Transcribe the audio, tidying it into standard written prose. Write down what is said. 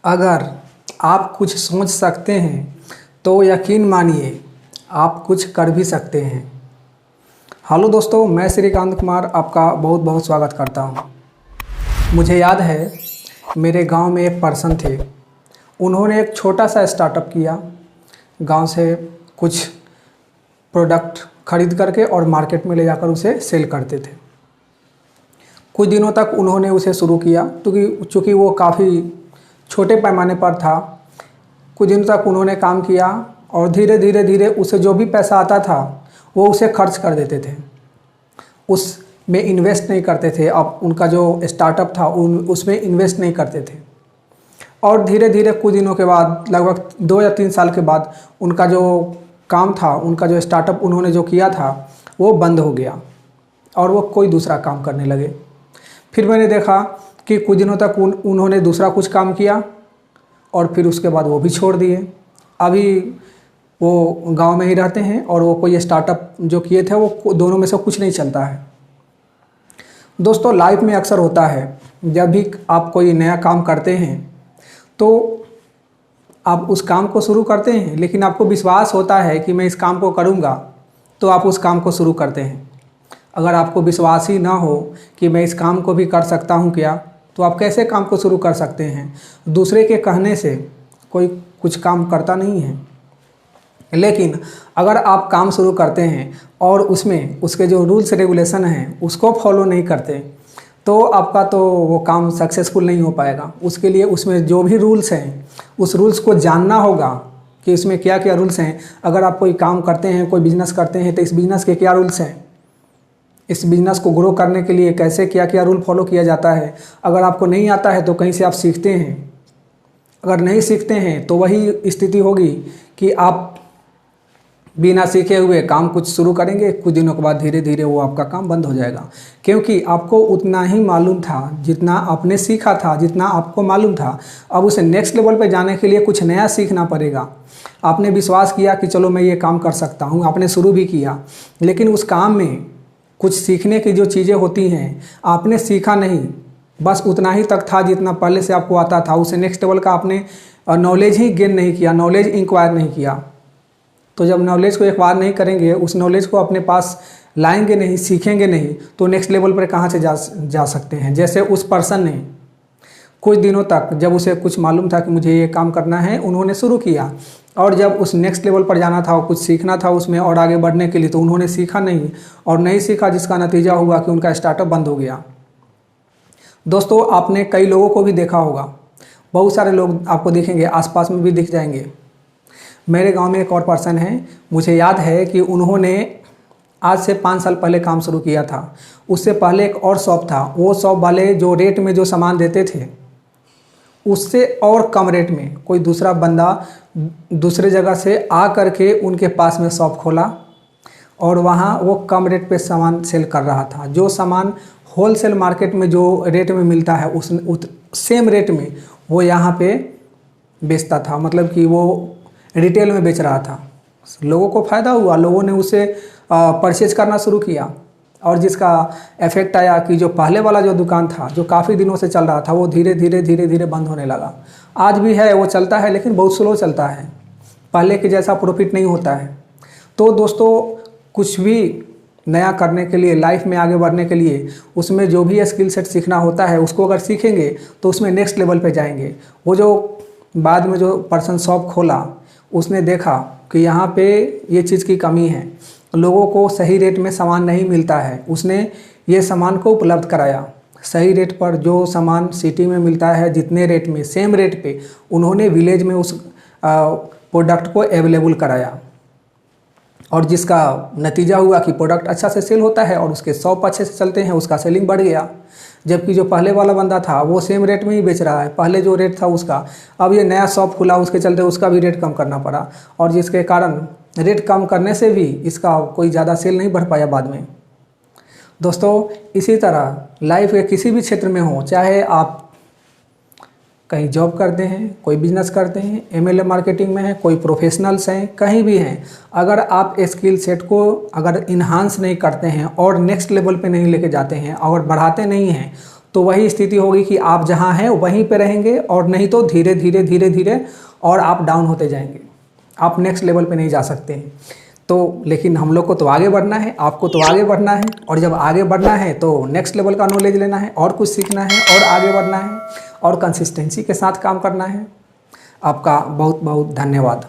अगर आप कुछ सोच सकते हैं तो यकीन मानिए आप कुछ कर भी सकते हैं। हेलो दोस्तों, मैं श्रीकांत कुमार आपका बहुत बहुत स्वागत करता हूं। मुझे याद है मेरे गांव में एक पर्सन थे। उन्होंने एक छोटा सा स्टार्टअप किया। गांव से कुछ प्रोडक्ट खरीद करके और मार्केट में ले जाकर उसे सेल करते थे। कुछ दिनों तक उन्होंने उसे शुरू किया क्योंकि चूँकि वो काफ़ी छोटे पैमाने पर था। कुछ दिनों तक उन्होंने काम किया और धीरे धीरे धीरे उसे जो भी पैसा आता था वो उसे खर्च कर देते थे, उसमें इन्वेस्ट नहीं करते थे। अब उनका जो स्टार्टअप था उसमें इन्वेस्ट नहीं करते थे और धीरे धीरे कुछ दिनों के बाद, लगभग 2 या 3 साल के बाद, उनका जो काम था, उनका जो स्टार्टअप उन्होंने जो किया था वो बंद हो गया और वो कोई दूसरा काम करने लगे। फिर मैंने देखा कि कुछ दिनों तक उन्होंने दूसरा कुछ काम किया और फिर उसके बाद वो भी छोड़ दिए। अभी वो गांव में ही रहते हैं और वो कोई स्टार्टअप जो किए थे वो दोनों में से कुछ नहीं चलता है। दोस्तों, लाइफ में अक्सर होता है जब भी आप कोई नया काम करते हैं तो आप उस काम को शुरू करते हैं, लेकिन आपको विश्वास होता है कि मैं इस काम को करूँगा, तो आप उस काम को शुरू करते हैं। अगर आपको विश्वास ही ना हो कि मैं इस काम को भी कर सकता हूँ क्या, तो आप कैसे काम को शुरू कर सकते हैं। दूसरे के कहने से कोई कुछ काम करता नहीं है। लेकिन अगर आप काम शुरू करते हैं और उसमें उसके जो रूल्स रेगुलेशन हैं उसको फॉलो नहीं करते, तो आपका तो वो काम सक्सेसफुल नहीं हो पाएगा। उसके लिए उसमें जो भी रूल्स हैं उस रूल्स को जानना होगा कि इसमें क्या क्या रूल्स हैं। अगर आप कोई काम करते हैं, कोई बिजनेस करते हैं, तो इस बिज़नेस के क्या रूल्स हैं, इस बिज़नेस को ग्रो करने के लिए कैसे क्या क्या रूल फॉलो किया जाता है। अगर आपको नहीं आता है तो कहीं से आप सीखते हैं। अगर नहीं सीखते हैं तो वही स्थिति होगी कि आप बिना सीखे हुए काम कुछ शुरू करेंगे, कुछ दिनों के बाद धीरे धीरे वो आपका काम बंद हो जाएगा, क्योंकि आपको उतना ही मालूम था जितना आपने सीखा था, जितना आपको मालूम था। अब उसे नेक्स्ट लेवल पे जाने के लिए कुछ नया सीखना पड़ेगा। आपने विश्वास किया कि चलो मैं ये काम कर सकता हूँ, आपने शुरू भी किया, लेकिन उस काम में कुछ सीखने की जो चीज़ें होती हैं आपने सीखा नहीं, बस उतना ही तक था जितना पहले से आपको आता था। उसे नेक्स्ट लेवल का आपने नॉलेज ही गेन नहीं किया, नॉलेज इंक्वायर नहीं किया। तो जब नॉलेज को एक्वायर नहीं करेंगे, उस नॉलेज को अपने पास लाएंगे नहीं, सीखेंगे नहीं, तो नेक्स्ट लेवल पर कहाँ से जा सकते हैं। जैसे उस पर्सन ने कुछ दिनों तक, जब उसे कुछ मालूम था कि मुझे ये काम करना है, उन्होंने शुरू किया और जब उस नेक्स्ट लेवल पर जाना था और कुछ सीखना था उसमें और आगे बढ़ने के लिए, तो उन्होंने सीखा नहीं और नहीं सीखा, जिसका नतीजा हुआ कि उनका स्टार्टअप बंद हो गया। दोस्तों, आपने कई लोगों को भी देखा होगा, बहुत सारे लोग आपको दिखेंगे, आसपास में भी दिख जाएंगे। मेरे गांव में एक और पर्सन है, मुझे याद है कि उन्होंने आज से 5 साल पहले काम शुरू किया था। उससे पहले एक और शॉप था, वो शॉप वाले जो रेट में जो सामान देते थे उससे और कम रेट में कोई दूसरा बंदा दूसरे जगह से आ करके उनके पास में शॉप खोला और वहाँ वो कम रेट पे सामान सेल कर रहा था। जो सामान होलसेल मार्केट में जो रेट में मिलता है उस सेम रेट में वो यहाँ पे बेचता था, मतलब कि वो रिटेल में बेच रहा था। लोगों को फ़ायदा हुआ, लोगों ने उसे परचेज करना शुरू किया और जिसका इफेक्ट आया कि जो पहले वाला जो दुकान था, जो काफ़ी दिनों से चल रहा था, वो धीरे धीरे बंद होने लगा। आज भी है, वो चलता है, लेकिन बहुत स्लो चलता है, पहले के जैसा प्रॉफिट नहीं होता है। तो दोस्तों, कुछ भी नया करने के लिए, लाइफ में आगे बढ़ने के लिए, उसमें जो भी स्किल सेट सीखना होता है उसको अगर सीखेंगे तो उसमें नेक्स्ट लेवल पे जाएंगे। वो जो बाद में जो पर्सन शॉप खोला, उसने देखा कि यहाँ पे ये चीज़ की कमी है, लोगों को सही रेट में सामान नहीं मिलता है। उसने ये सामान को उपलब्ध कराया सही रेट पर। जो सामान सिटी में मिलता है जितने रेट में, सेम रेट पे, उन्होंने विलेज में उस प्रोडक्ट को अवेलेबल कराया और जिसका नतीजा हुआ कि प्रोडक्ट अच्छा से सेल होता है और उसके शॉप अच्छे से चलते हैं, उसका सेलिंग बढ़ गया। जबकि जो पहले वाला बंदा था वो सेम रेट में ही बेच रहा है, पहले जो रेट था उसका। अब ये नया शॉप खुला, उसके चलते उसका भी रेट कम करना पड़ा और जिसके कारण रेट कम करने से भी इसका कोई ज़्यादा सेल नहीं बढ़ पाया बाद में। दोस्तों, इसी तरह लाइफ के किसी भी क्षेत्र में हो, चाहे आप कहीं जॉब करते हैं, कोई बिजनेस करते हैं, MLM मार्केटिंग में हैं, कोई प्रोफेशनल्स हैं, कहीं भी हैं, अगर आप स्किल सेट को अगर इन्हांस नहीं करते हैं और नेक्स्ट लेवल पे नहीं लेके जाते हैं और बढ़ाते नहीं हैं, तो वही स्थिति होगी कि आप जहाँ हैं वहीं पे रहेंगे, और नहीं तो धीरे धीरे धीरे धीरे और आप डाउन होते जाएंगे, आप नेक्स्ट लेवल पे नहीं जा सकते हैं। तो लेकिन हम लोग को तो आगे बढ़ना है, आपको तो आगे बढ़ना है, और जब आगे बढ़ना है तो नेक्स्ट लेवल का नॉलेज लेना है, और कुछ सीखना है, और आगे बढ़ना है, और कंसिस्टेंसी के साथ काम करना है। आपका बहुत बहुत धन्यवाद।